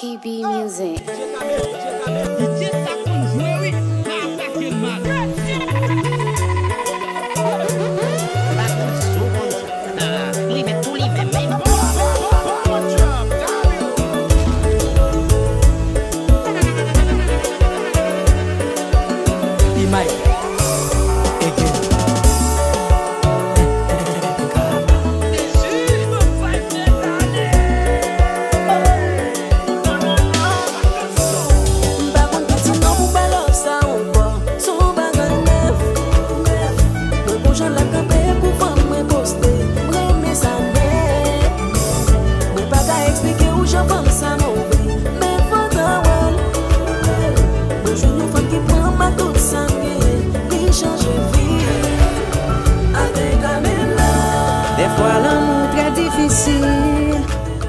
PB Music.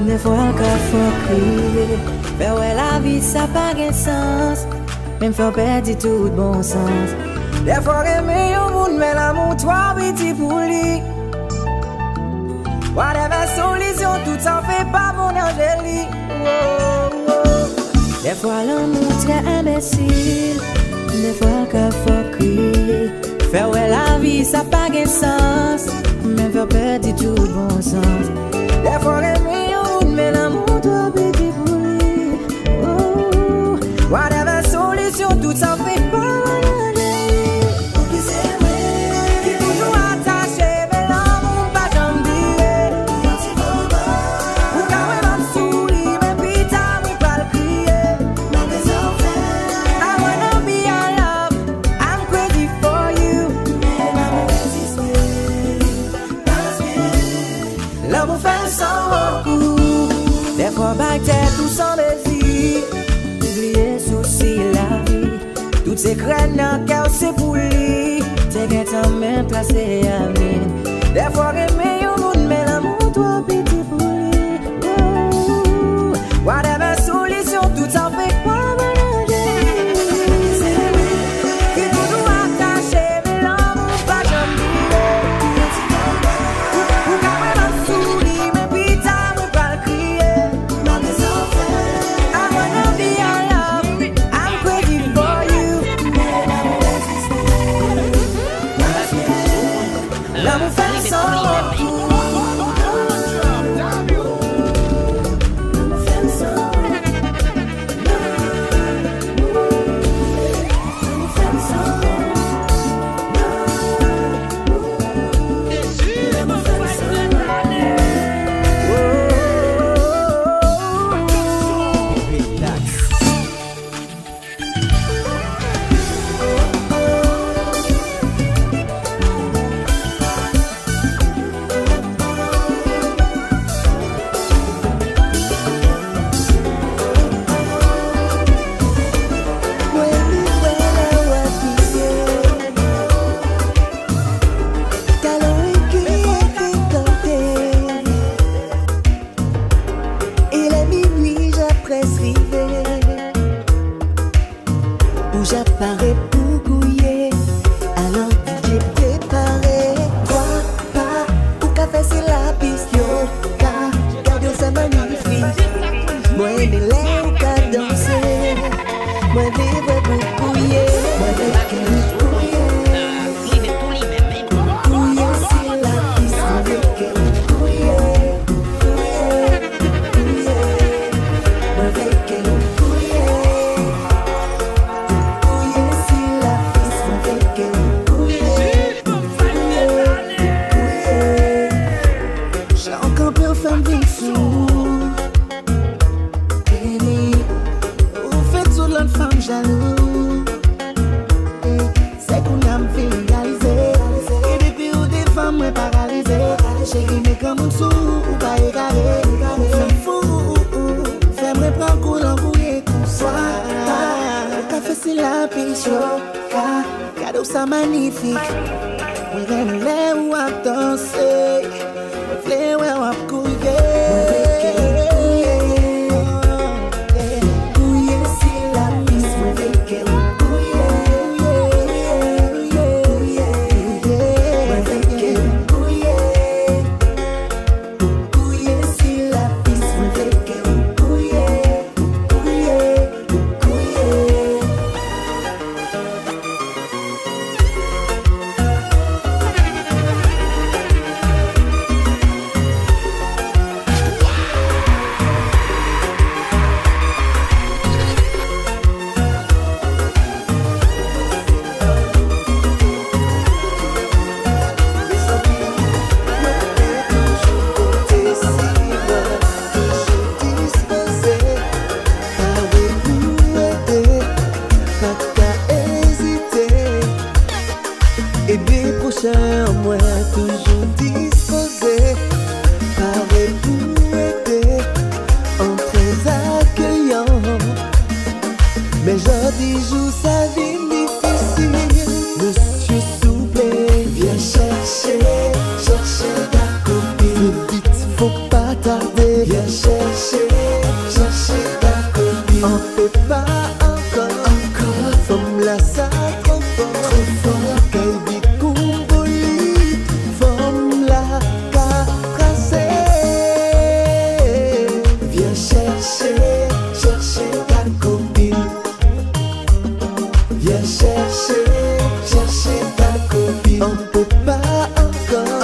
Des fois encore faut crier. Faire ouais la vie ça pas de sens. Même faut perdre tout bon sens. Des fois aimer au monde mais l'amour toi petit pour lui. Whatever solution tout ça fait pas mon angélique. Des fois l'amour très imbécile. Des fois encore faut crier. Faire ouais la vie ça pas de sens. Même faut perdre tout bon sens. Des fois aimer au monde mais l'amour toi petit pour lui. Whatever solution tout ça fait pas mon angélique. Qui c'est vrai qui toujours attaché mais l'amour pas jamais dire. Ou quand même m'a souri mais pita me pas le crier. I wanna be your love, I'm crazy for you. Love will find some. Des fois bâtir tout sans désir. Oublier souci la vie. Toutes ces crânes dans le cœur c'est pour lui. T'es qu'un temps même placé à mine. Des fois aimer au monde mais l'amour toi petit pour lui. Whatever solution tout ça fait pas mélanger. Qui toujours attaché mais l'amour pas jamais dire. Ou quand même un sourire mais pita me pas le crier. I wanna be your love, I'm crazy for you. L'amour fait son retour. J'apparais pour gouiller, alors DJ préparé. Quoi, pas, ou café c'est la piste, yo, car, cadeau c'est magnifique. Moi aimer l'air ou qu'à danser, moi vivre pour gouiller, moi avec elle gouiller. Gouiller c'est la piste, moi avec elle gouiller. Moi avec elle gouiller. Jaloux, c'est qu'on a me fait réaliser. Et depuis où des femmes me paralysées. Chérie, mais comme un sou, ou pas égaré. Fais fou, fais-moi prendre cool en bouillie tout soir. Le café c'est la pichot, cadeau ça magnifique. Oui, l'air ou à danser, fleur ou à couiller. Viens chercher, chercher ta copine. On peut pas encore, forme la ça trop fort, qu'elle dit comboli, forme la tracée. Viens chercher, chercher ta copine. Viens chercher, chercher ta copine. On peut pas encore,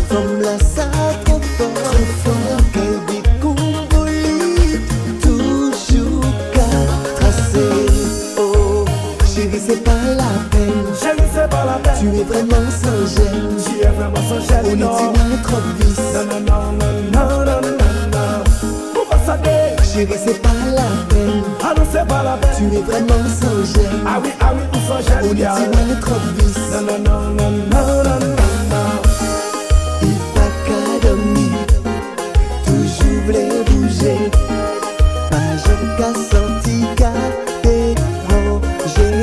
forme la ça trop fort, qu'elle dit comboli, toujours qu'à tracer. Oh, chérie, c'est pas la peine. Chérie, c'est pas la peine. Tu es vraiment sans gêne. Tu es vraiment sans gêne. On est moins trop vice. Non, non, non, non, non, non, non, non. Pourquoi ça dit? Chérie, c'est pas la peine. Ah non, c'est pas la peine. Tu es vraiment sans gêne. Ah oui, ou sans gêne. On est moins trop vice. Non, non, non, non, non, non, non, non. Il pas qu'à dormir, toujours voulait bouger. Pas jamais qu'à sentir qu'à déranger.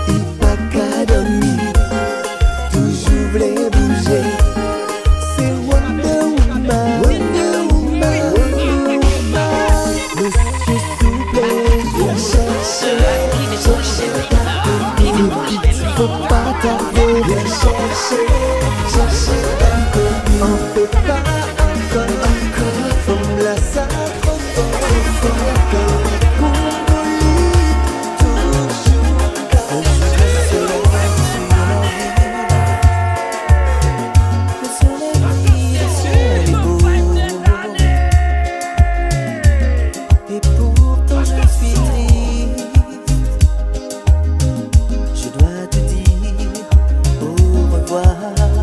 Il pas qu'à dormir, toujours voulait bouger. C'est Wonder Woman, Wonder Woman, Wonder Woman. Monsieur souple, viens chercher, chercher ta copine. Faut pas tarder, viens chercher, chercher ta copine. On peut pas encore, forme la ça trop fort, qu'elle dit comboli, toujours qu'à tracer. Le soleil est beau, et pourtant je suis triste. Je dois te dire au revoir.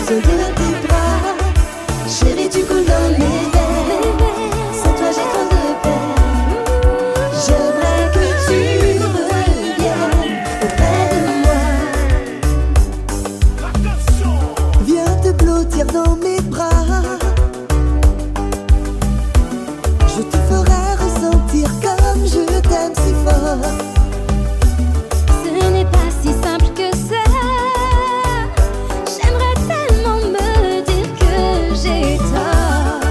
besoin de tes bras. Chérie, tu coules dans mes veines. Sans toi j'ai trop de peine. J'aimerais que tu reviennes auprès de moi. Viens te blottir dans mes bras. Je te ferai ressentir comme je t'aime si fort. Ce n'est pas si simple que ça. J'aimerais tellement me dire que j'ai tort.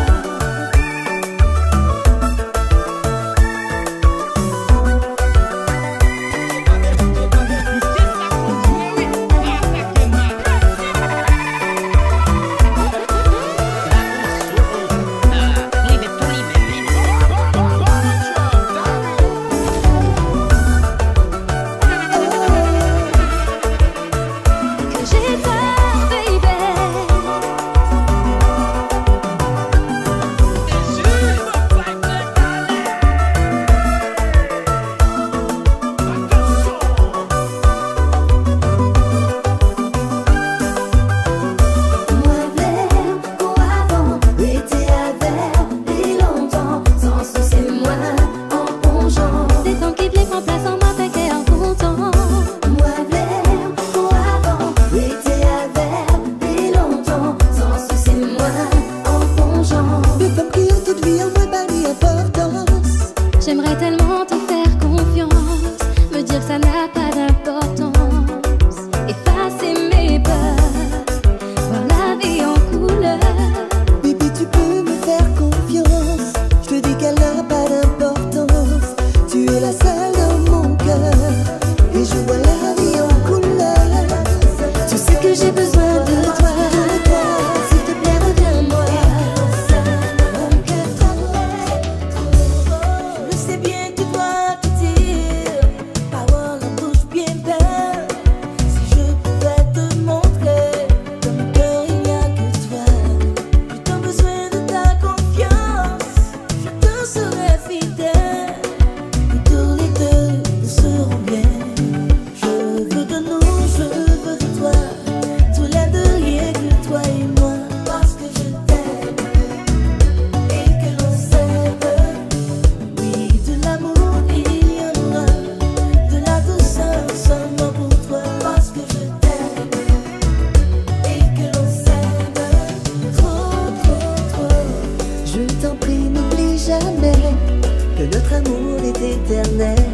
Que j'ai tort, baby. Moi vers qu'au avant, l'été avec et longtemps, sans souci moi en plongeant. Des temps qui viennent en place en m'attaquer en content. Moi vers qu'au avant, l'été avec et longtemps, sans souci moi en plongeant. Des femmes qui ont toute vie en moins pas d'importance. J'aimerais tellement te faire confiance, me dire que ça n'a pas d'importance, effacer mes peurs, voir la vie en couleur. Baby, tu peux me faire confiance. Je te dis qu'elle n'a pas d'importance. Tu es la seule dans mon cœur. Et je vois la vie en couleur. Tu sais que j'ai besoin de toi. S'il te plaît, reviens-moi. Mon cœur t'aime. Je sais bien que tu dois te dire. Parole en bouche bien belle. Si je pouvais te montrer dans mon cœur il n'y a que toi. J'ai tant besoin de ta confiance. Je te serai fidèle. Et tous les deux nous serons bien. Je veux de nous, je veux de toi. Tous les deux rien que toi et moi. Parce que je t'aime et que l'on s'aime. Oui, de l'amour il y en a. De la douceur seulement pour toi. Parce que je t'aime et que l'on s'aime. Trop, trop, trop. Je t'en prie, n'oublie jamais que notre amour est éternel.